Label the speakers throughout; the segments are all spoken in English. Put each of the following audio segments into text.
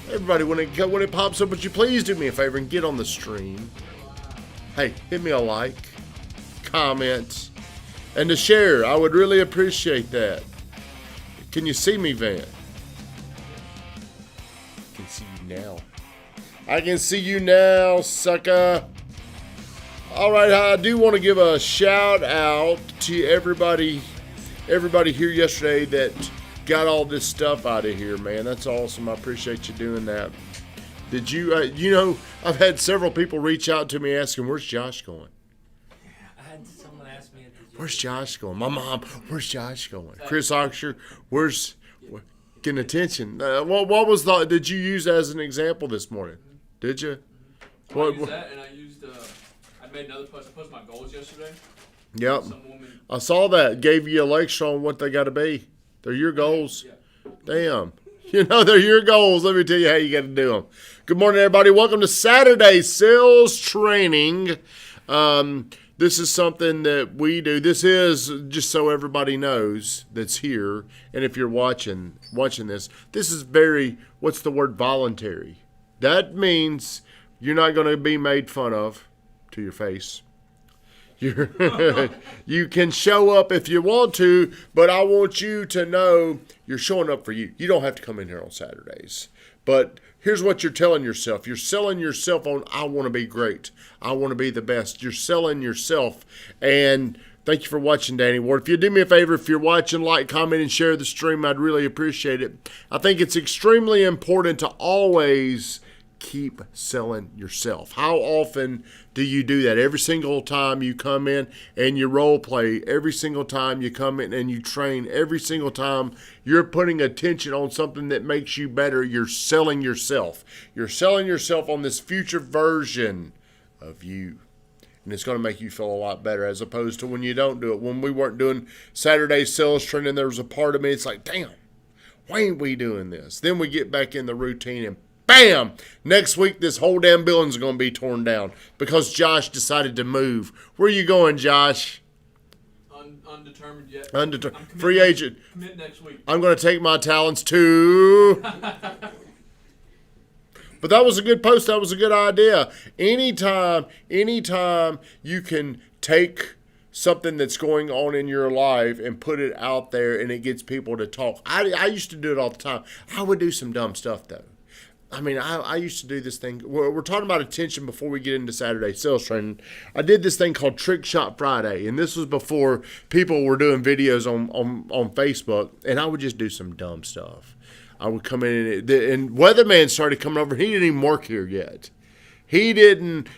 Speaker 1: Everybody, when it pops up, would you please do me a favor and get on the stream? Hey, hit me a like, comment, and to share. I would really appreciate that. Can you see me, Van? I can see you now. I can see you now, sucker. All right, I do want to give a shout out to everybody here yesterday that got all this stuff out of here, man. That's awesome. I appreciate you doing that. Did you, I've had several people reach out to me asking, where's Josh going?
Speaker 2: I had someone ask me,
Speaker 1: where's Josh going? My mom, where's Josh going? Chris Oxford, where's getting attention? What was did you use as an example this morning? Did you?
Speaker 3: I used that, and I made another post. I posted my goals yesterday.
Speaker 1: Yep. I saw that. Gave you a lecture on what they got to be. They're your goals.
Speaker 3: Yeah.
Speaker 1: Damn. They're your goals. Let me tell you how you got to do them. Good morning, everybody. Welcome to Saturday Sales Training. This is something that we do. This is, just so everybody knows that's here, and if you're watching this is very, what's the word, voluntary. That means you're not going to be made fun of to your face. You can show up if you want to, but I want you to know you're showing up for you. You don't have to come in here on Saturdays. But here's what you're telling yourself. You're selling yourself on, I want to be great. I want to be the best. You're selling yourself. And thank you for watching, Danny Ward. If you do me a favor, if you're watching, like, comment, and share the stream, I'd really appreciate it. I think it's extremely important to always keep selling yourself. How often do you do that? Every single time you come in and you role play, every single time you come in and you train, every single time you're putting attention on something that makes you better, you're selling yourself. You're selling yourself on this future version of you. And it's going to make you feel a lot better as opposed to when you don't do it. When we weren't doing Saturday sales training, there was a part of me, it's like, damn, why ain't we doing this? Then we get back in the routine and bam! Next week, this whole damn building's going to be torn down because Josh decided to move. Where are you going, Josh?
Speaker 3: Undetermined yet.
Speaker 1: Free agent.
Speaker 3: Commit next week.
Speaker 1: I'm going to take my talents to... But that was a good post. That was a good idea. Anytime you can take something that's going on in your life and put it out there and it gets people to talk. I used to do it all the time. I would do some dumb stuff, though. I mean, I used to do this thing. We're talking about attention before we get into Saturday sales training. I did this thing called Trick Shot Friday, and this was before people were doing videos on Facebook, and I would just do some dumb stuff. I would come in, and Weatherman started coming over. He didn't even work here yet. He didn't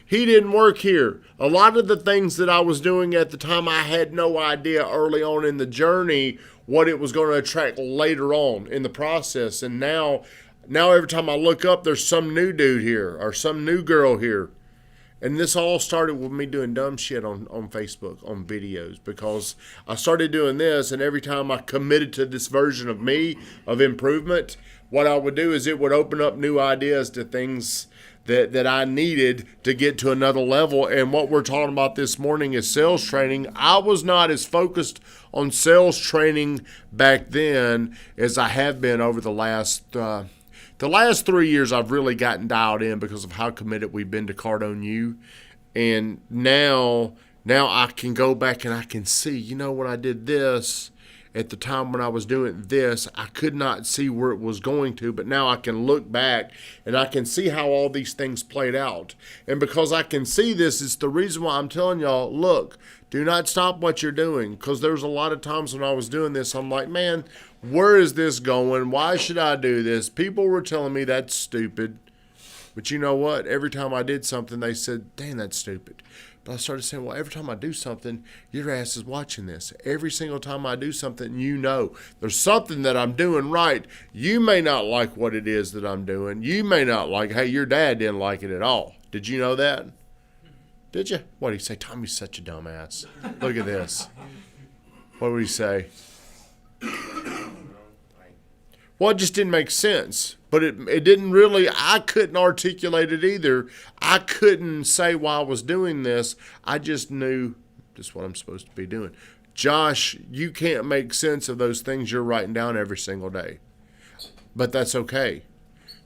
Speaker 1: work here. A lot of the things that I was doing at the time, I had no idea early on in the journey what it was going to attract later on in the process, and now every time I look up, there's some new dude here or some new girl here. And this all started with me doing dumb shit on Facebook, on videos, because I started doing this, and every time I committed to this version of me, of improvement, what I would do is it would open up new ideas to things that I needed to get to another level. And what we're talking about this morning is sales training. I was not as focused on sales training back then as I have been over the last 3 years. I've really gotten dialed in because of how committed we've been to Cardone U. And now I can go back and I can see, when I did this, at the time when I was doing this, I could not see where it was going to, but now I can look back and I can see how all these things played out. And because I can see this, it's the reason why I'm telling y'all, look, do not stop what you're doing, because there's a lot of times when I was doing this, I'm like, man, where is this going? Why should I do this? People were telling me that's stupid. But you know what? Every time I did something, they said, dang, that's stupid. But I started saying, well, every time I do something, your ass is watching this. Every single time I do something, there's something that I'm doing right. You may not like what it is that I'm doing. You may not like, hey, your dad didn't like it at all. Did you know that? Did you? What did he say? Tommy's such a dumbass. Look at this. What would he say? Well, it just didn't make sense. But it didn't really, I couldn't articulate it either. I couldn't say why I was doing this. I just knew this is what I'm supposed to be doing. Josh, you can't make sense of those things you're writing down every single day. But that's okay.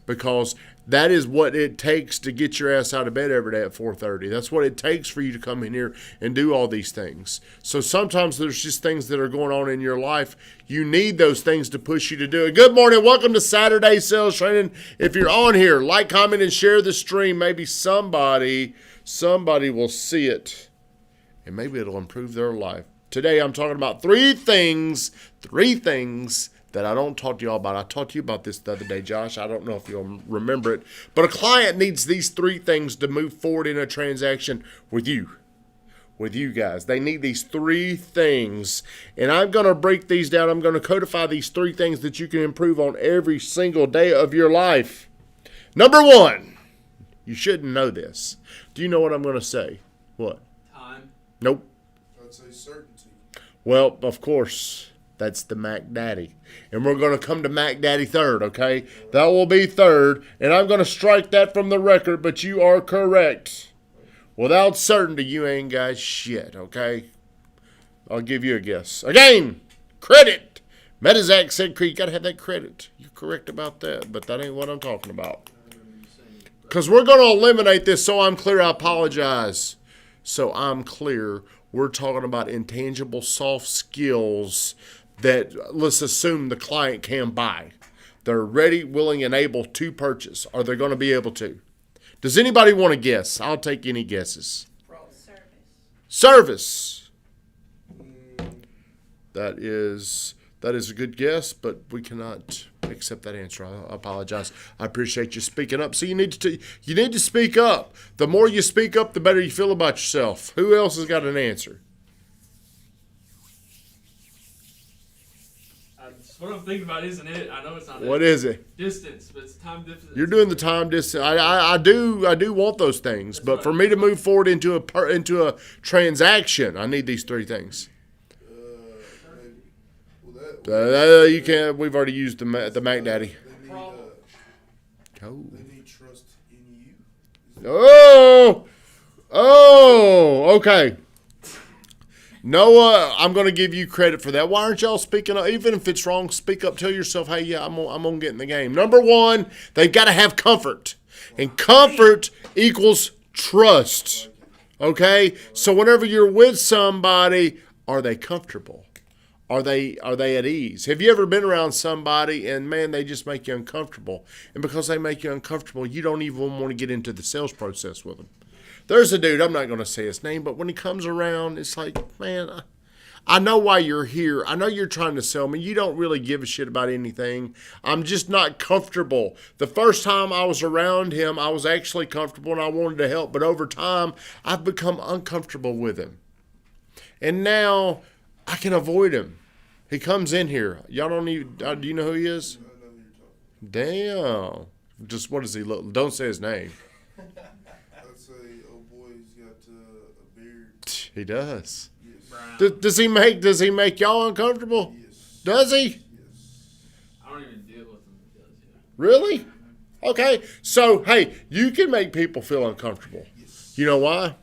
Speaker 1: because that is what it takes to get your ass out of bed every day at 4:30. That's what it takes for you to come in here and do all these things. So sometimes there's just things that are going on in your life. You need those things to push you to do it. Good morning. Welcome to Saturday Sales Training. If you're on here, like, comment, and share the stream. Maybe somebody will see it, and maybe it'll improve their life. Today I'm talking about three things that I don't talk to y'all about. I talked to you about this the other day, Josh. I don't know if you'll remember it. But a client needs these three things to move forward in a transaction with you. With you guys. They need these three things. And I'm going to break these down. I'm going to codify these three things that you can improve on every single day of your life. Number one. You shouldn't know this. Do you know what I'm going to say? What?
Speaker 3: Time.
Speaker 1: Nope.
Speaker 4: I'd say certainty.
Speaker 1: Well, of course. That's the Mac Daddy. And we're going to come to Mac Daddy third, okay? That will be third. And I'm going to strike that from the record, but you are correct. Without certainty, you ain't got shit, okay? I'll give you a guess. Again, credit. Metazac said, you got to have that credit. You're correct about that, but that ain't what I'm talking about. Because we're going to eliminate this, so I'm clear. I apologize. So I'm clear. We're talking about intangible soft skills that, let's assume, the client can buy. They're ready, willing, and able to purchase. Are they going to be able to? Does anybody want to guess? I'll take any guesses. Service. That is a good guess, but we cannot accept that answer. I apologize. I appreciate you speaking up. So you need to speak up. The more you speak up, the better you feel about yourself. Who else has got an answer?
Speaker 3: That's what I'm thinking about, isn't it? I know it's not.
Speaker 1: What is it?
Speaker 3: Distance, but it's time distance.
Speaker 1: You're doing the time distance. I do want those things, but for me to move forward into a transaction, I need these three things. You can't. We've already used the Mac Daddy.
Speaker 4: They need trust in you.
Speaker 1: Okay. Noah, I'm going to give you credit for that. Why aren't y'all speaking up? Even if it's wrong, speak up. Tell yourself, hey, yeah, I'm going to get in the game. Number one, they've got to have comfort. And comfort equals trust. Okay? So whenever you're with somebody, are they comfortable? Are they at ease? Have you ever been around somebody and, man, they just make you uncomfortable? And because they make you uncomfortable, you don't even want to get into the sales process with them. There's a dude, I'm not going to say his name, but when he comes around, it's like, man, I know why you're here. I know you're trying to sell me. You don't really give a shit about anything. I'm just not comfortable. The first time I was around him, I was actually comfortable and I wanted to help. But over time, I've become uncomfortable with him. And now I can avoid him. He comes in here. Y'all don't even, do you know who he is? Damn. Just what does he look? Don't say his name.
Speaker 4: I'd say, oh boy, he's got a beard.
Speaker 1: He does.
Speaker 4: Yes.
Speaker 1: Does he make y'all uncomfortable?
Speaker 4: Yes.
Speaker 1: Does he?
Speaker 4: Yes.
Speaker 3: I don't even deal with them. Because, yeah.
Speaker 1: Really? Okay. So, hey, you can make people feel uncomfortable.
Speaker 4: Yes.
Speaker 1: You know why?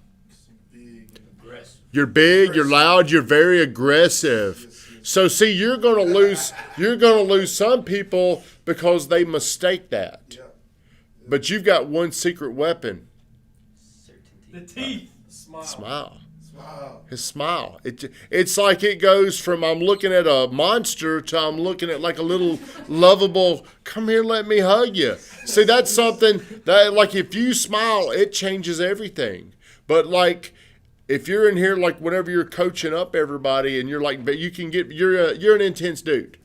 Speaker 4: Big.
Speaker 2: Aggressive.
Speaker 1: You're big, you're loud, you're very aggressive. So see, you're going to lose some people because they mistake that.
Speaker 4: Yeah.
Speaker 1: But you've got one secret weapon.
Speaker 3: The teeth.
Speaker 4: Smile.
Speaker 1: Smile.
Speaker 4: Smile.
Speaker 1: His smile. It's like it goes from I'm looking at a monster to I'm looking at like a little lovable, come here, let me hug you. See, that's something that, like, if you smile, it changes everything. But like, if you're in here, like whenever you're coaching up everybody and you're like, but you can get, you're an intense dude.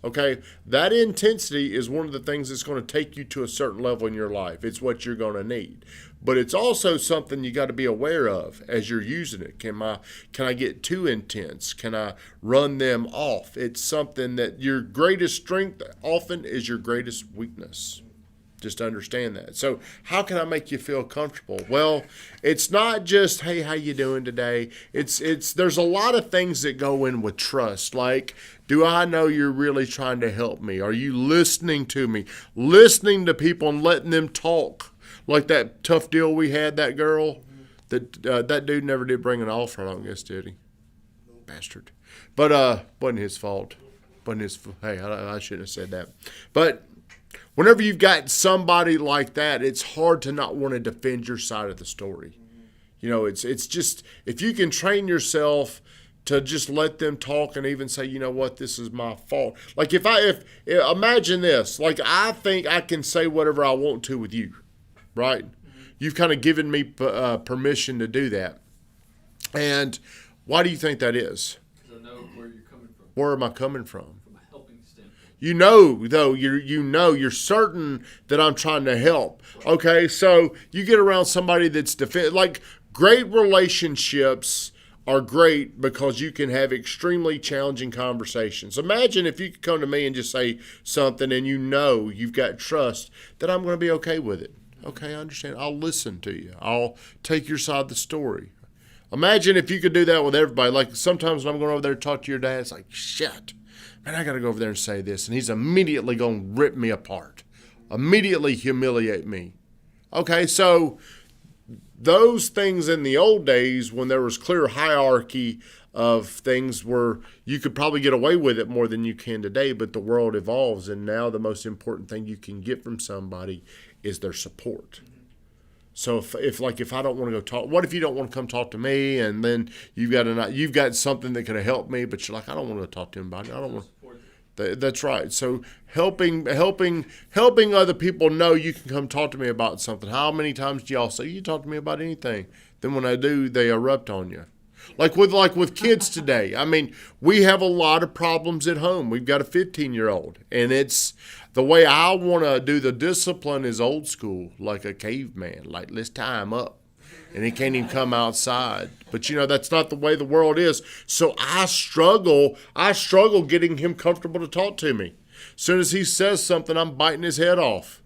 Speaker 1: Okay, that intensity is one of the things that's going to take you to a certain level in your life. It's what you're going to need. But it's also something you got to be aware of as you're using it. Can I get too intense? Can I run them off? It's something that your greatest strength often is your greatest weakness. Just understand that. So how can I make you feel comfortable? Well, it's not just, hey, how you doing today? There's a lot of things that go in with trust. Like, do I know you're really trying to help me? Are you listening to me? Listening to people and letting them talk. Like that tough deal we had, that girl, that dude never did bring an offer, I don't guess, did he? Bastard. But wasn't his fault. Hey, I shouldn't have said that. But Whenever you've got somebody like that, it's hard to not want to defend your side of the story. You know, it's just, if you can train yourself to just let them talk and even say, you know what, this is my fault. Like if imagine this, like I think I can say whatever I want to with you, right? You've kind of given me permission to do that. And why do you think that is?
Speaker 3: Because I know where you're coming from.
Speaker 1: Where am I coming from?
Speaker 3: From a helping standpoint.
Speaker 1: You know, though, you're certain that I'm trying to help. Okay, so you get around somebody that's like great relationships are great because you can have extremely challenging conversations. Imagine if you could come to me and just say something and you know you've got trust that I'm going to be okay with it. Okay, I understand. I'll listen to you. I'll take your side of the story. Imagine if you could do that with everybody. Like sometimes when I'm going over there to talk to your dad, it's like, shit, man, I got to go over there and say this. And he's immediately going to rip me apart, immediately humiliate me. Okay, so those things in the old days when there was clear hierarchy of things where you could probably get away with it more than you can today, but the world evolves, and now the most important thing you can get from somebody is their support. So if I don't want to go talk, what if you don't want to come talk to me, and then you've got something that could have helped me, but you're like, I don't want to talk to him about it. I don't want. That's right. So helping other people know you can come talk to me about something. How many times do y'all say you talk to me about anything? Then when I do, they erupt on you. Like with kids today. I mean, we have a lot of problems at home. We've got a 15-year-old, and it's the way I want to do the discipline is old school, like a caveman. Like, let's tie him up, and he can't even come outside. But, you know, that's not the way the world is. So I struggle getting him comfortable to talk to me. As soon as he says something, I'm biting his head off.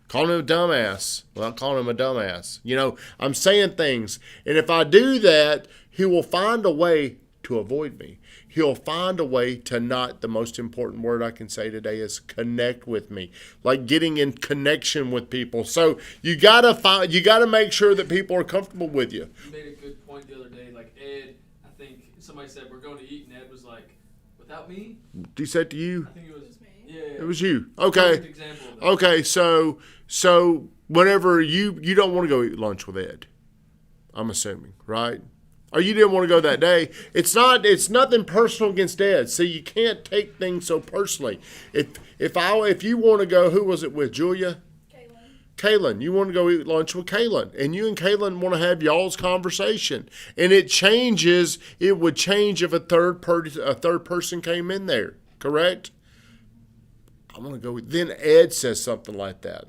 Speaker 1: Calling him a dumbass. Well, calling him a dumbass. You know, I'm saying things. And if I do that, he will find a way to avoid me. He'll find a way to not, the most important word I can say today is connect with me. Like getting in connection with people. So you gotta make sure that people are comfortable with you.
Speaker 3: You made a good point the other day. Like Ed, I think somebody said we're going to eat, and Ed was like, "Without me."
Speaker 1: Did he say it to you?
Speaker 3: I think it was me. Yeah.
Speaker 1: It was you. Okay.
Speaker 3: Perfect example of that.
Speaker 1: Okay. So whenever you don't want to go eat lunch with Ed, I'm assuming, right? Or you didn't want to go that day. It's nothing personal against Ed. See, you can't take things so personally. If you want to go, who was it with? Julia? Kaylin, you want to go eat lunch with Kaylin, and you and Kaylin want to have y'all's conversation, and it changes. It would change if a third person came in there. Correct? I want to go. Then Ed says something like that.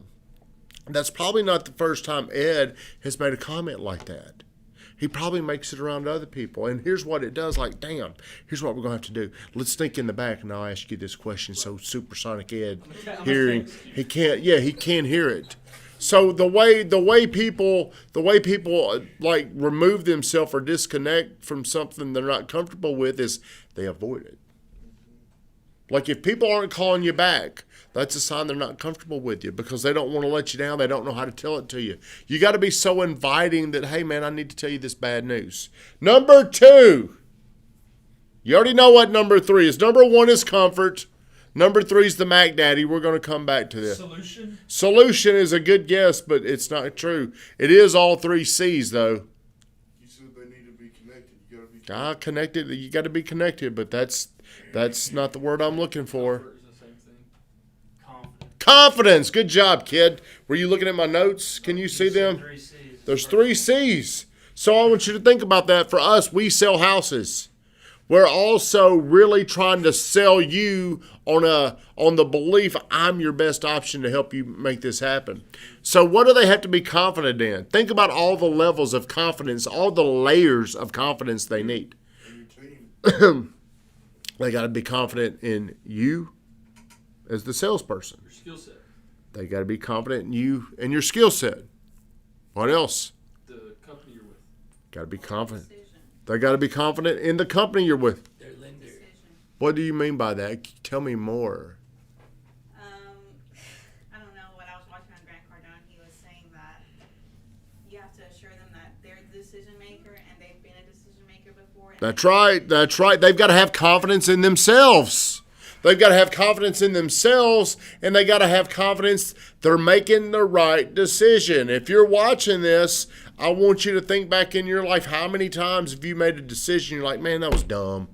Speaker 1: That's probably not the first time Ed has made a comment like that. He probably makes it around to other people. And here's what it does, like, damn, here's what we're going to have to do. Let's think in the back, and I'll ask you this question so Supersonic Ed hearing, he can't hear it. So the way people like remove themselves or disconnect from something they're not comfortable with is they avoid it. Like if people aren't calling you back, that's a sign they're not comfortable with you because they don't want to let you down. They don't know how to tell it to you. You got to be so inviting that, hey, man, I need to tell you this bad news. Number 2, you already know what number 3 is. Number 1 is comfort. Number 3 is the Mac Daddy. We're going to come back to this. Solution is a good guess, but it's not true. It is all 3 C's, though.
Speaker 4: You said they need to be connected. You got to be connected.
Speaker 1: Connected. You got to be connected, but that's not the word I'm looking for. Confidence. Good job, kid. Were you looking at my notes? Can you see them? There's 3 C's. So I want you to think about that. For us, we sell houses. We're also really trying to sell you on the belief I'm your best option to help you make this happen. So what do they have to be confident in? Think about all the levels of confidence, all the layers of confidence they need. They got to be confident in you as the salesperson.
Speaker 3: Your skill set.
Speaker 1: They got to be confident in you and your skill set. What else?
Speaker 3: The company you're with.
Speaker 1: Got to be confident. They got to be confident in the company you're with.
Speaker 2: Their lender.
Speaker 1: What do you mean by that? Tell me more.
Speaker 5: I don't know. When I was watching on Grant Cardone, he was saying that you have to assure them that they're the decision maker and they've been a decision maker before.
Speaker 1: That's right. They've got to have confidence in themselves. They've got to have confidence in themselves, and they got to have confidence they're making the right decision. If you're watching this, I want you to think back in your life, how many times have you made a decision, you're like, man, that was dumb.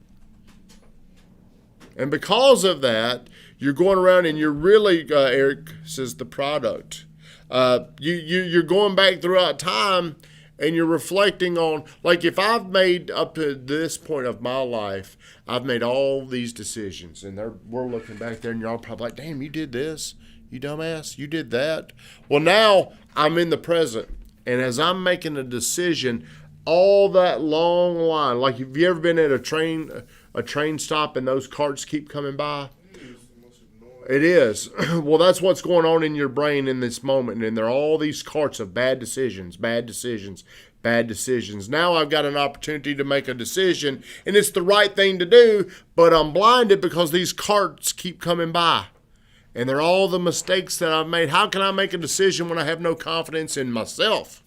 Speaker 1: And because of that, you're going around and you're really, Eric says, the product. You're going back throughout time and you're reflecting on, like if I've made up to this point of my life, I've made all these decisions. And we're looking back there and you're all probably like, damn, you did this, you dumbass, you did that. Well, now I'm in the present. And as I'm making a decision, all that long line, like have you ever been at a train stop and those carts keep coming by? It is. Well, that's what's going on in your brain in this moment. And there are all these carts of bad decisions, bad decisions, bad decisions. Now I've got an opportunity to make a decision, and it's the right thing to do, but I'm blinded because these carts keep coming by. And they're all the mistakes that I've made. How can I make a decision when I have no confidence in myself?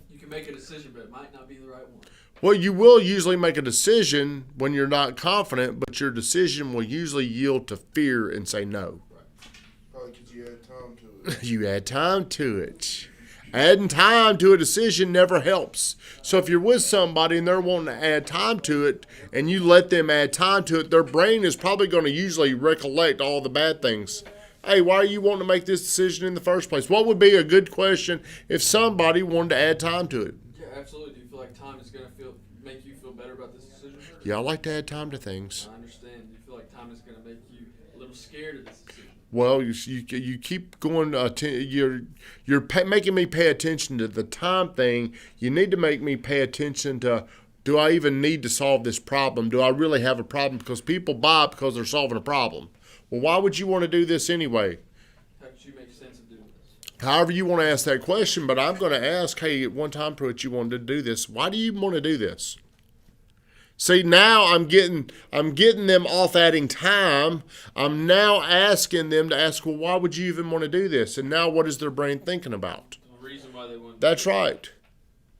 Speaker 3: You can make a decision, but it might not be the right one.
Speaker 1: Well, you will usually make a decision when you're not confident, but your decision will usually yield to fear and say no.
Speaker 4: Probably because you add time to it.
Speaker 1: You add time to it. Adding time to a decision never helps. So if you're with somebody and they're wanting to add time to it and you let them add time to it, their brain is probably going to usually recollect all the bad things. Hey, why are you wanting to make this decision in the first place? What would be a good question if somebody wanted to add time to it?
Speaker 3: Yeah, absolutely. Do you feel like time is going to make you feel better about this decision?
Speaker 1: Yeah, I like to add time to things.
Speaker 3: I understand. Do you feel like time is going to make you a little scared of this decision?
Speaker 1: Well, you keep going. You're making me pay attention to the time thing. You need to make me pay attention to, do I even need to solve this problem? Do I really have a problem? Because people buy it because they're solving a problem. Well, why would you want to do this anyway?
Speaker 3: How could you make sense of doing this?
Speaker 1: However you want to ask that question, but I'm going to ask, hey, at one time, Pruitt, you wanted to do this. Why do you want to do this? See, now I'm getting them off adding time. I'm now asking them to ask, well, why would you even want to do this? And now what is their brain thinking about?
Speaker 3: The reason why they want.
Speaker 1: That's right.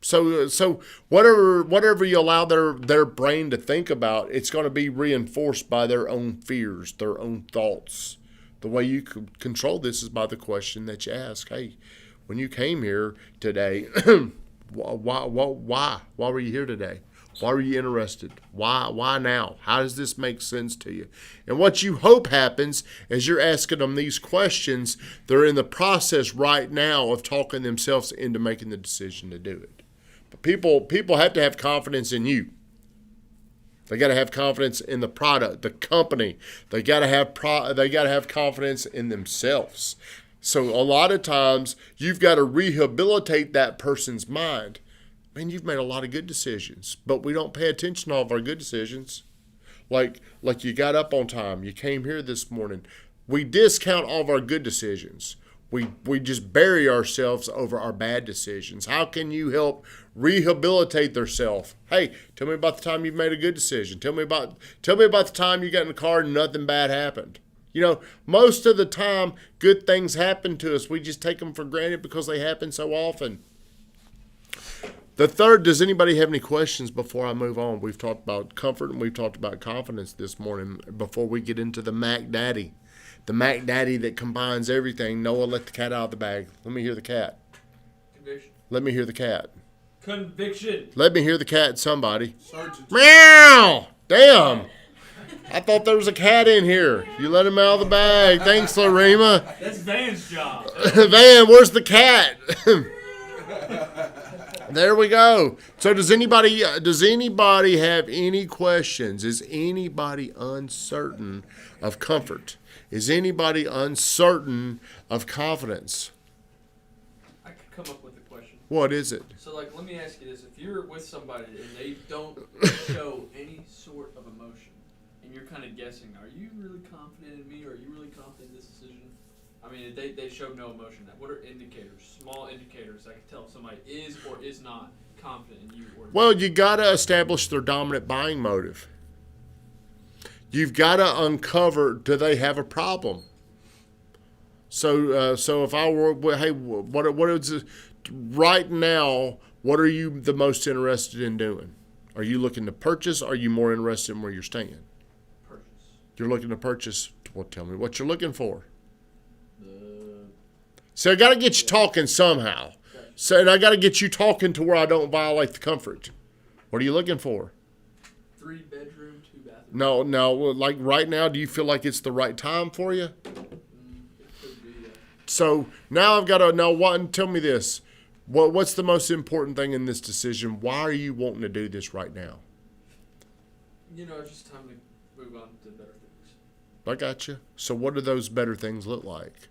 Speaker 1: So whatever you allow their brain to think about, it's going to be reinforced by their own fears, their own thoughts. The way you control this is by the question that you ask. Hey, when you came here today, why were you here today? Why were you interested? Why now? How does this make sense to you? And what you hope happens as you're asking them these questions, they're in the process right now of talking themselves into making the decision to do it. But people have to have confidence in you. They got to have confidence in the product, the company. They got to have confidence in themselves. So a lot of times you've got to rehabilitate that person's mind. Man, you've made a lot of good decisions, but we don't pay attention to all of our good decisions. Like you got up on time, you came here this morning. We discount all of our good decisions. We just bury ourselves over our bad decisions. How can you help rehabilitate yourself? Hey, tell me about the time you've made a good decision. Tell me about the time you got in the car and nothing bad happened. You know, most of the time, good things happen to us. We just take them for granted because they happen so often. The third, does anybody have any questions before I move on? We've talked about comfort and we've talked about confidence this morning before we get into the Mac Daddy. The Mac Daddy that combines everything. Noah, let the cat out of the bag. Let me hear the cat.
Speaker 3: Conviction.
Speaker 1: Let me hear the cat.
Speaker 3: Conviction.
Speaker 1: Let me hear the cat, somebody.
Speaker 4: Sergeant.
Speaker 1: Meow! Damn! I thought there was a cat in here. You let him out of the bag. Thanks, Larima.
Speaker 3: That's Van's job.
Speaker 1: Van, where's the cat? There we go. So does anybody have any questions? Is anybody uncertain of comfort? Is anybody uncertain of confidence?
Speaker 3: I could come up with a question.
Speaker 1: What is it?
Speaker 3: So, like, let me ask you this. If you're with somebody and they don't show any sort of emotion, and you're kind of guessing, are you really confident in me, or are you really confident in this decision? I mean, they show no emotion. What are indicators, small indicators that can tell if somebody is or is not confident in you? Or
Speaker 1: Well, you got to establish their dominant buying motive. You've got to uncover, do they have a problem? So if I were, hey, what is it, right now, what are you the most interested in doing? Are you looking to purchase? Or are you more interested in where you're staying?
Speaker 3: Purchase.
Speaker 1: You're looking to purchase. Well, tell me what you're looking for.
Speaker 3: The
Speaker 1: So I got to get you talking somehow.
Speaker 3: Gotcha.
Speaker 1: So and I got to get you talking to where I don't violate the comfort. What are you looking for?
Speaker 3: 3-bedroom, 2-bathroom.
Speaker 1: No. Like right now, do you feel like it's the right time for you?
Speaker 3: It could be.
Speaker 1: So now I've got to now. Tell me this. What's the most important thing in this decision? Why are you wanting to do this right now?
Speaker 3: It's just time to move on to better things.
Speaker 1: I got you. So what do those better things look like?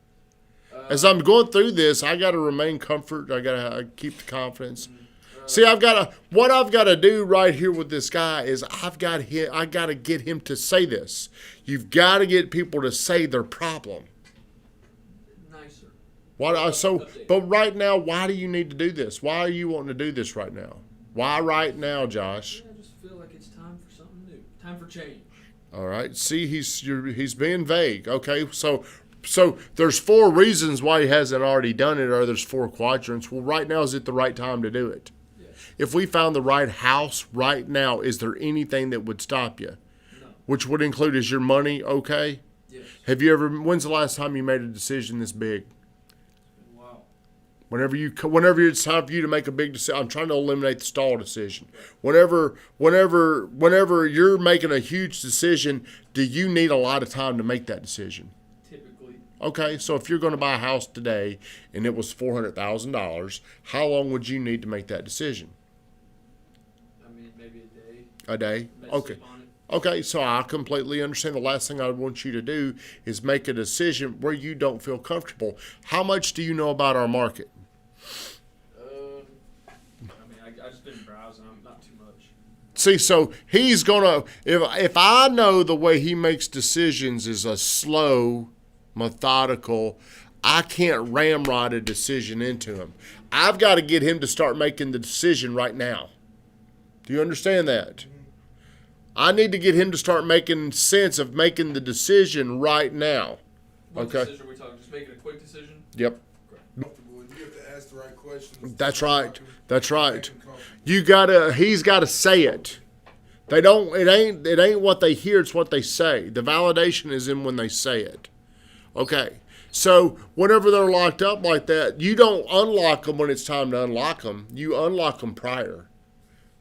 Speaker 1: As I'm going through this, I got to remain comfort. I got to keep the confidence. See, what I've got to do right here with this guy is I got to get him to say this. You've got to get people to say their problem.
Speaker 3: Nicer.
Speaker 1: But right now, why do you need to do this? Why are you wanting to do this right now? Why right now, Josh?
Speaker 3: Yeah, I just feel like it's time for something new. Time for change.
Speaker 1: All right. See, he's being vague. Okay, so there's 4 reasons why he hasn't already done it, or there's 4 quadrants. Well, right now is it the right time to do it?
Speaker 3: Yes.
Speaker 1: If we found the right house right now, is there anything that would stop you?
Speaker 3: No.
Speaker 1: Which would include, is your money okay?
Speaker 3: Yes.
Speaker 1: When's the last time you made a decision this big?
Speaker 3: Wow.
Speaker 1: Whenever it's time for you to make a big decision, I'm trying to eliminate the stall decision. Whenever you're making a huge decision, do you need a lot of time to make that decision?
Speaker 3: Typically.
Speaker 1: Okay, so if you're going to buy a house today and it was $400,000, how long would you need to make that decision?
Speaker 3: I mean, maybe a day.
Speaker 1: A day?
Speaker 3: Mess
Speaker 1: Okay.
Speaker 3: up on it.
Speaker 1: Okay, so I completely understand. The last thing I would want you to do is make a decision where you don't feel comfortable. How much do you know about our market?
Speaker 3: I just been browsing. I'm not too much.
Speaker 1: See, so he's gonna if I know the way he makes decisions is a slow, methodical, I can't ramrod a decision into him. I've got to get him to start making the decision right now. Do you understand that? I need to get him to start making sense of making the decision right now.
Speaker 3: What
Speaker 1: Okay.
Speaker 3: decision are we talking? Just making a quick decision?
Speaker 1: Yep.
Speaker 4: Comfortable. You have to ask the right questions.
Speaker 1: That's right. That's right.
Speaker 4: Make 'em comfortable.
Speaker 1: He's gotta say it. It ain't what they hear, it's what they say. The validation is in when they say it. Okay. So whenever they're locked up like that, you don't unlock them when it's time to unlock them. You unlock them prior.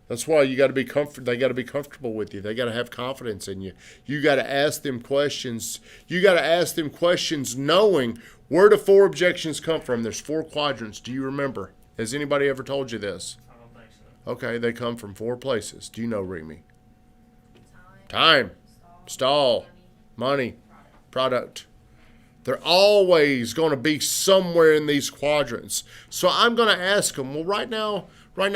Speaker 1: That's why you got to be They got to be comfortable with you. They got to have confidence in you. You got to ask them questions. You got to ask them questions knowing where the 4 objections come from. There's 4 quadrants. Do you remember? Has anybody ever told you this?
Speaker 2: I don't think so.
Speaker 1: Okay, they come from 4 places. Do you know, Remy? Time, stall, money, product. They're always going to be somewhere in these quadrants. So I'm going to ask them, well, right now,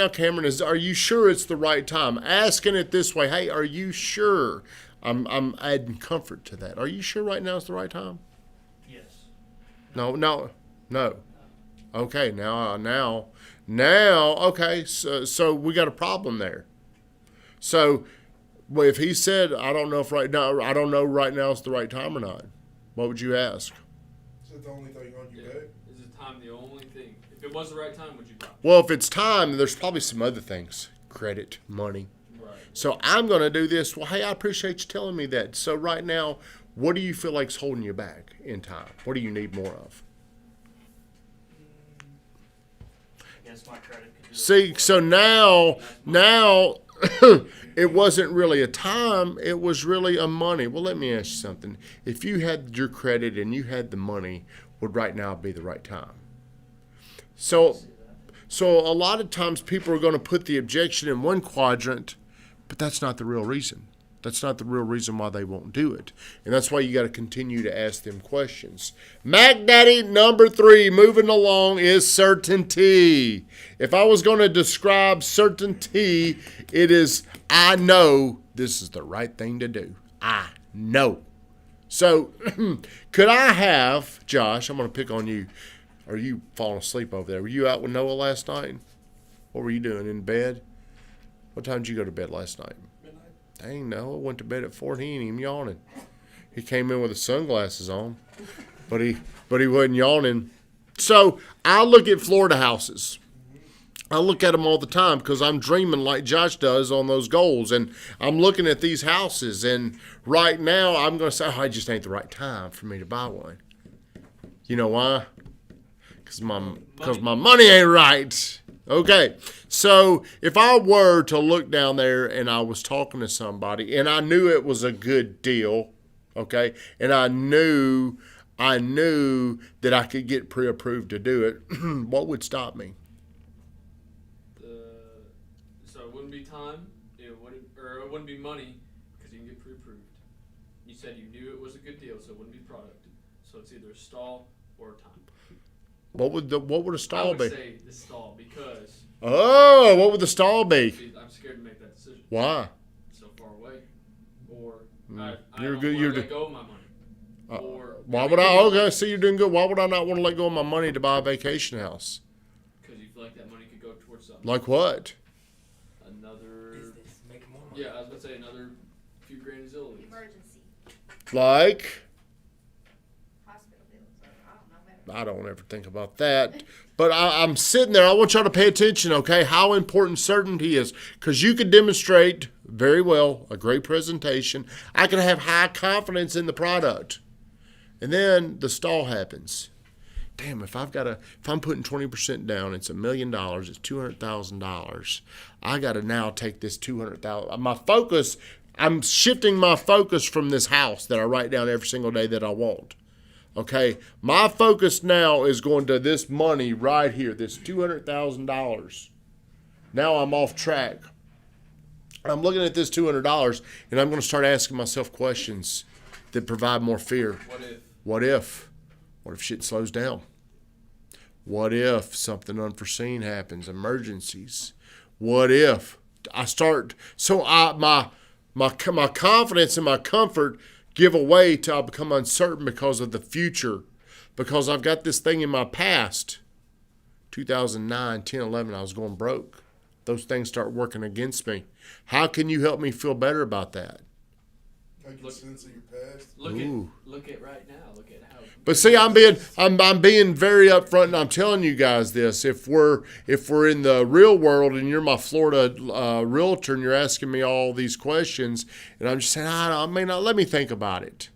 Speaker 1: Cameron, are you sure it's the right time? Asking it this way, hey, are you sure? I'm adding comfort to that. Are you sure right now is the right time?
Speaker 2: Yes.
Speaker 1: No. Okay, now, okay, so we got a problem there. So if he said, I don't know right now is the right time or not, what would you ask?
Speaker 4: Is that the only thing on your back?
Speaker 3: Is the time the only thing? If it was the right time, would you buy?
Speaker 1: Well, if it's time, there's probably some other things. Credit, money.
Speaker 3: Right.
Speaker 1: So I'm going to do this. Well, hey, I appreciate you telling me that. So right now, what do you feel like's holding you back in time? What do you need more of?
Speaker 2: I guess my credit could do it.
Speaker 1: See, so now it wasn't really a time, it was really a money. Well, let me ask you something. If you had your credit and you had the money, would right now be the right time? So a lot of times people are going to put the objection in one quadrant, but that's not the real reason. That's not the real reason why they won't do it. And that's why you got to continue to ask them questions. Mac Daddy number 3, moving along, is certainty. If I was going to describe certainty, it is, I know this is the right thing to do. I know. So could I have, Josh, I'm going to pick on you. Are you falling asleep over there? Were you out with Noah last night? What were you doing, in bed? What time did you go to bed last night? Dang, Noah went to bed at 4. He ain't even yawning. He came in with his sunglasses on, but he wasn't yawning. So I look at Florida houses. I look at them all the time because I'm dreaming like Josh does on those goals. And I'm looking at these houses. And right now, I'm going to say, it just ain't the right time for me to buy one. You know why? Because my money ain't right. Okay. So if I were to look down there and I was talking to somebody and I knew it was a good deal, okay, and I knew that I could get pre-approved to do it, what would stop me?
Speaker 3: So it wouldn't be time, it wouldn't be money, because you can get pre-approved. You said you knew it was a good deal, so it wouldn't be product. So it's either a stall or time.
Speaker 1: What would a stall be?
Speaker 3: I would say the stall, because
Speaker 1: what would the stall be?
Speaker 3: I'm scared to make that decision.
Speaker 1: Why?
Speaker 3: It's so far away, or
Speaker 1: You're
Speaker 3: I don't
Speaker 1: good-
Speaker 3: want
Speaker 1: you're
Speaker 3: to let
Speaker 1: d-
Speaker 3: go of my money. Or
Speaker 1: Why would I? Okay, see, you're doing good. Why would I not want to let go of my money to buy a vacation house?
Speaker 3: Because you feel like that money could go towards something.
Speaker 1: Like what?
Speaker 3: Another.
Speaker 6: Business, make more money.
Speaker 3: Yeah, I was about to say another few grand is ill.
Speaker 5: Emergency,
Speaker 1: Like?
Speaker 5: hospital bills, or I don't know, better.
Speaker 1: I don't ever think about that. But I'm sitting there. I want y'all to pay attention, okay, how important certainty is. Because you could demonstrate very well a great presentation. I can have high confidence in the product. And then the stall happens. Damn, if I'm putting 20% down, it's $1 million, it's $200,000. I got to now take this $200,000. My focus, I'm shifting my focus from this house that I write down every single day that I want. Okay, my focus now is going to this money right here, this $200,000. Now I'm off track. I'm looking at this $200, and I'm going to start asking myself questions that provide more fear.
Speaker 3: What if?
Speaker 1: What if? What if shit slows down? What if something unforeseen happens? Emergencies. What if I start? So my confidence and my comfort give away till I become uncertain because of the future, because I've got this thing in my past. 2009, 10, 11, I was going broke. Those things start working against me. How can you help me feel better about that?
Speaker 4: Make a sense of your past.
Speaker 3: Look at right now. Look at how.
Speaker 1: But see, I'm being very upfront, and I'm telling you guys this. If we're in the real world, and you're my Florida realtor, and you're asking me all these questions, and I'm just saying, I may not. Let me think about it.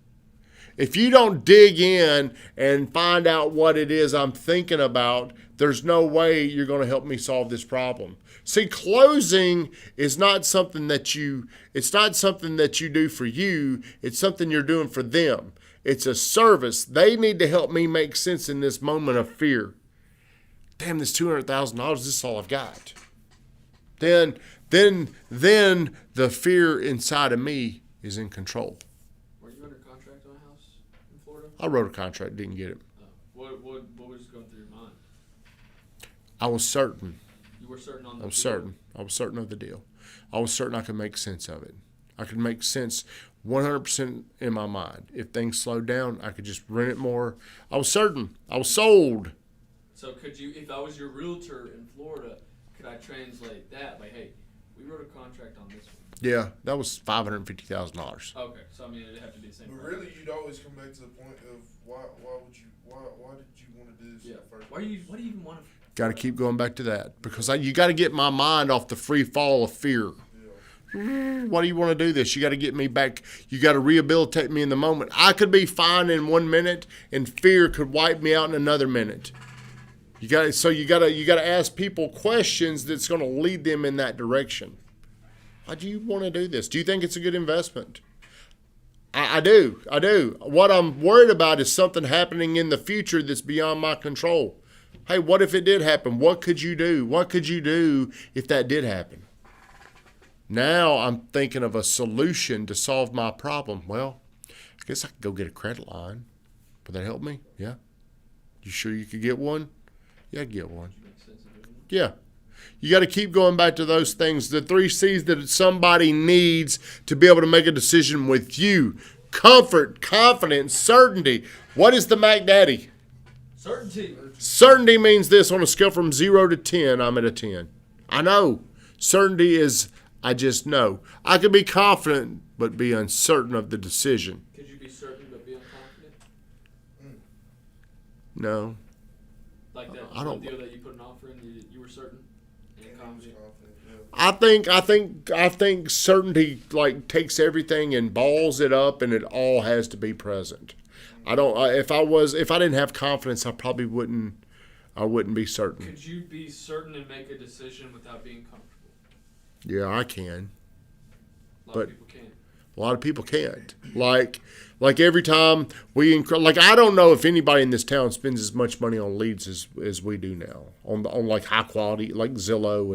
Speaker 1: If you don't dig in and find out what it is I'm thinking about, there's no way you're going to help me solve this problem. See, closing is not something that you do for you. It's something you're doing for them. It's a service. They need to help me make sense in this moment of fear. Damn, this $200,000, this is all I've got. Then the fear inside of me is in control.
Speaker 3: Were you under contract on a house in Florida?
Speaker 1: I wrote a contract, didn't get it.
Speaker 3: What was going through your mind?
Speaker 1: I was certain.
Speaker 3: You were certain on the
Speaker 1: I was
Speaker 3: deal?
Speaker 1: certain. I was certain of the deal. I was certain I could make sense of it. I could make sense 100% in my mind. If things slowed down, I could just rent it more. I was certain. I was sold.
Speaker 3: So could you, if I was your realtor in Florida, could I translate that? Like, hey, we wrote a contract on this one.
Speaker 1: Yeah, that was $550,000.
Speaker 3: Okay, so I mean, it'd have to be the same.
Speaker 4: But
Speaker 3: price.
Speaker 4: really, you'd always come back to the point of why did you want to do this in
Speaker 3: Yeah.
Speaker 4: the first
Speaker 3: Why do you even want to?
Speaker 1: Got to keep going back to that because you got to get my mind off the free fall of fear. Why do you want to do this? You got to get me back. You got to rehabilitate me in the moment. I could be fine in 1 minute, and fear could wipe me out in another minute. You got to ask people questions that's going to lead them in that direction. Why do you want to do this? Do you think it's a good investment? I do. What I'm worried about is something happening in the future that's beyond my control. Hey, what if it did happen? What could you do? What could you do if that did happen? Now I'm thinking of a solution to solve my problem. Well, I guess I could go get a credit line. Would that help me? Yeah. You sure you could get one? Yeah, I'd get one. Yeah. You got to keep going back to those things. The 3 C's that somebody needs to be able to make a decision with you. Comfort, confidence, certainty. What is the Mac Daddy?
Speaker 3: Certainty.
Speaker 1: Certainty means this. On a scale from 0 to 10, I'm at a 10. I know. Certainty is I just know. I could be confident but be uncertain of the decision.
Speaker 3: Could you be certain but be unconfident?
Speaker 1: No.
Speaker 3: Like that
Speaker 1: I don't-
Speaker 3: deal that you put an offer in, you were certain? And
Speaker 4: And he was
Speaker 3: confident.
Speaker 4: confident. Yeah.
Speaker 1: I think certainty like takes everything and balls it up, and it all has to be present. I don't. If I didn't have confidence, I probably wouldn't. I wouldn't be certain.
Speaker 3: Could you be certain and make a decision without being comfortable?
Speaker 1: Yeah, I can.
Speaker 3: A lot
Speaker 1: But-
Speaker 3: of people can't.
Speaker 1: A lot of people can't. Like every time like I don't know if anybody in this town spends as much money on leads as we do now on like high quality like Zillow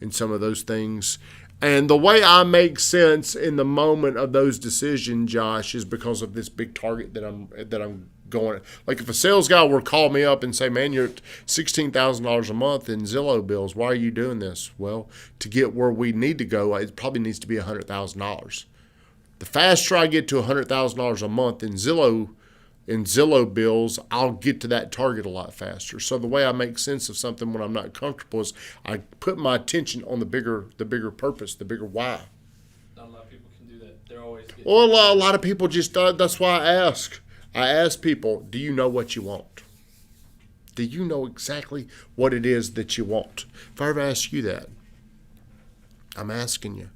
Speaker 1: and some of those things. And the way I make sense in the moment of those decisions, Josh, is because of this big target that I'm going. Like if a sales guy were to call me up and say, "Man, you're at $16,000 a month in Zillow bills. Why are you doing this?" Well, to get where we need to go, it probably needs to be $100,000. The faster I get to $100,000 a month in Zillow bills, I'll get to that target a lot faster. So the way I make sense of something when I'm not comfortable is I put my attention on the bigger purpose, the bigger why.
Speaker 3: Not a lot of people can do that. They're always getting.
Speaker 1: Well, a lot of people just that's why I ask. I ask people, do you know what you want? Do you know exactly what it is that you want? If I ever ask you that, I'm asking you.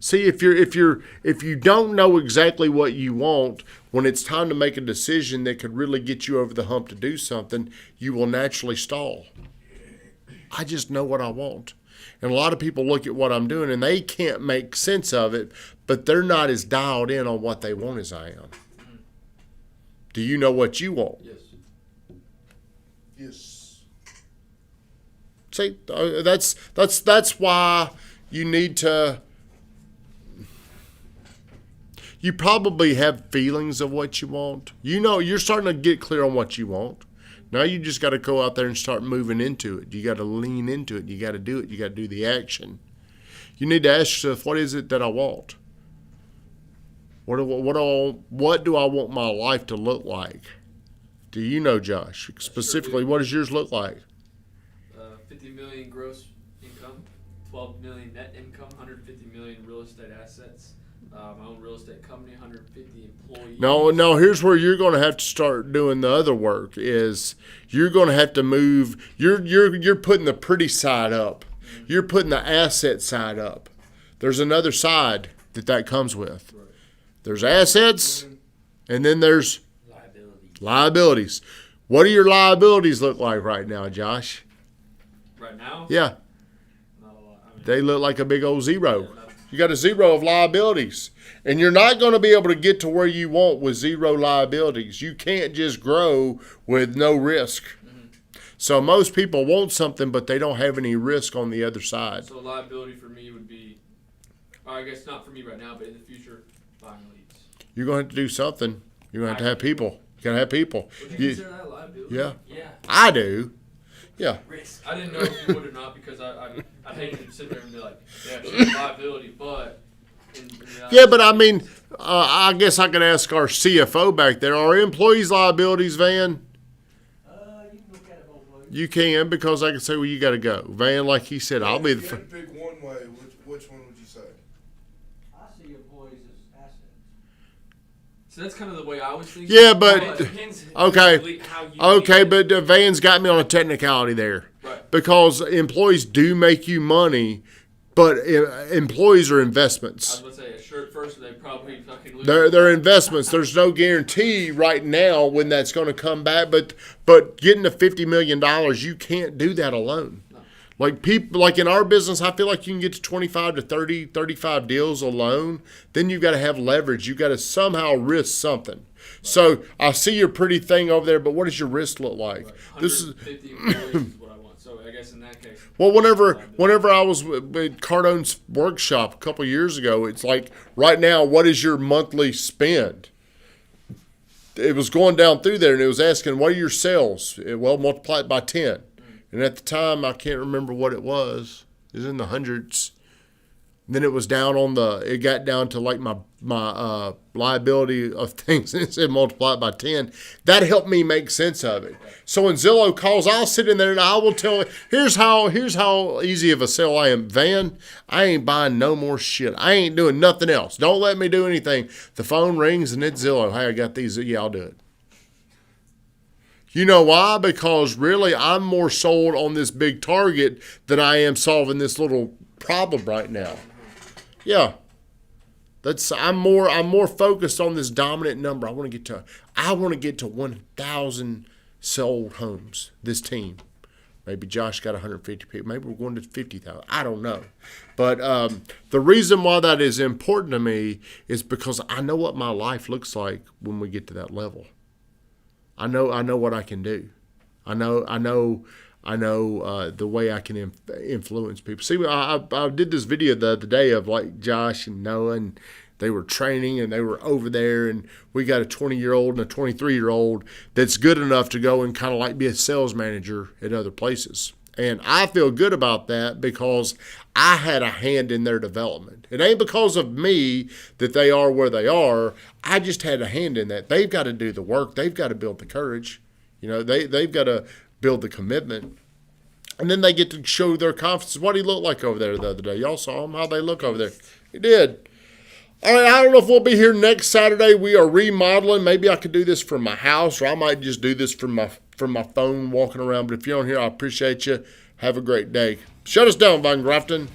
Speaker 1: See, if you don't know exactly what you want, when it's time to make a decision that could really get you over the hump to do something, you will naturally stall. I just know what I want. And a lot of people look at what I'm doing and they can't make sense of it, but they're not as dialed in on what they want as I am. Do you know what you want?
Speaker 3: Yes.
Speaker 4: Yes.
Speaker 1: See, that's why you need to. You probably have feelings of what you want. You know, you're starting to get clear on what you want. Now you just got to go out there and start moving into it. You got to lean into it. You got to do it. You got to do the action. You need to ask yourself, what is it that I want? What do I want my life to look like? Do you know, Josh? Specifically, what does yours look like?
Speaker 3: 50 million gross income, 12 million net income, 150 million real estate assets. My own real estate company, 150 employees.
Speaker 1: No. Here's where you're going to have to start doing the other work. Is you're going to have to move. You're putting the pretty side up. You're putting the asset side up. There's another side that comes with.
Speaker 3: Right.
Speaker 1: There's assets, and then there's
Speaker 2: Liability.
Speaker 1: liabilities. What do your liabilities look like right now, Josh?
Speaker 3: Right now,
Speaker 1: Yeah,
Speaker 3: not a lot. I mean,
Speaker 1: they look like a big old zero.
Speaker 3: yeah, not-
Speaker 1: You got a zero of liabilities. And you're not going to be able to get to where you want with zero liabilities. You can't just grow with no risk. So most people want something, but they don't have any risk on the other side.
Speaker 3: So liability for me would be, or I guess not for me right now, but in the future, buying leads.
Speaker 1: You're going to have to do something. You're going to have people. You got to have people.
Speaker 3: Would you
Speaker 1: You-
Speaker 3: consider that a liability?
Speaker 1: yeah,
Speaker 2: Yeah.
Speaker 1: I do. Yeah.
Speaker 2: Risk.
Speaker 3: I didn't know if you would or not because I hate to sit there and be like, yeah, it's a liability, but in reality,
Speaker 1: Yeah, but I mean, I guess I could ask our CFO back there, are employees liabilities, Van?
Speaker 2: You can look at it both ways.
Speaker 1: You can, because I can say, well, you got to go. Van, like he said, I'll be the
Speaker 4: If you
Speaker 1: first.
Speaker 4: had to pick one way, which one would you say?
Speaker 2: I see employees as assets.
Speaker 3: So that's kind of the way I was thinking.
Speaker 1: Yeah, but-
Speaker 2: It depends
Speaker 1: Okay.
Speaker 2: how you
Speaker 1: Okay,
Speaker 2: view it.
Speaker 1: but Van's got me on a technicality there.
Speaker 3: Right.
Speaker 1: Because employees do make you money, but employees are
Speaker 3: I was
Speaker 1: investments.
Speaker 3: about to say a shirt first, they probably fucking lose.
Speaker 1: They're investments. There's no guarantee right now when that's going to come back. But getting to $50 million, you can't do that alone.
Speaker 3: No.
Speaker 1: Like people, like in our business, I feel like you can get to 25 to 30, 35 deals alone. Then you've got to have leverage. You've got to somehow risk something. So I see your pretty thing over there, but what does your risk look like?
Speaker 3: Right.
Speaker 1: This is
Speaker 3: 150 employees is what I want. So I guess in that case,
Speaker 1: well, whenever I was with Cardone's workshop a couple years ago, it's like right now, what is your monthly spend? It was going down through there and it was asking, what are your sales? Well, multiply it by 10. And at the time, I can't remember what it was. It was in the hundreds. Then it was it got down to like my liability of things, and it said multiply it by 10. That helped me make sense of it. So when Zillow calls, I'll sit in there and I will tell it, here's how easy of a sell I am. Van, I ain't buying no more shit. I ain't doing nothing else. Don't let me do anything. The phone rings and it's Zillow. Hey, I got these. Yeah, I'll do it. You know why? Because really, I'm more sold on this big target than I am solving this little problem right now. Yeah, I'm more focused on this dominant number. I want to get to 1,000 sold homes. This team. Maybe Josh got 150 people. Maybe we're going to 50,000. I don't know. But the reason why that is important to me is because I know what my life looks like when we get to that level. I know what I can do. I know the way I can influence people. See, I did this video the other day of like Josh and Noah, and they were training and they were over there, and we got a 20-year-old and a 23-year-old that's good enough to go and kind of like be a sales manager at other places. And I feel good about that because I had a hand in their development. It ain't because of me that they are where they are. I just had a hand in that. They've got to do the work. They've got to build the courage. You know, they've got to build the commitment. And then they get to show their confidence. What did he look like over there the other day? Y'all saw him, how they look over there. He did. All right, I don't know if we'll be here next Saturday. We are remodeling. Maybe I could do this from my house, or I might just do this from my phone walking around. But if you're on here, I appreciate you. Have a great day. Shut us down, Von Grafton.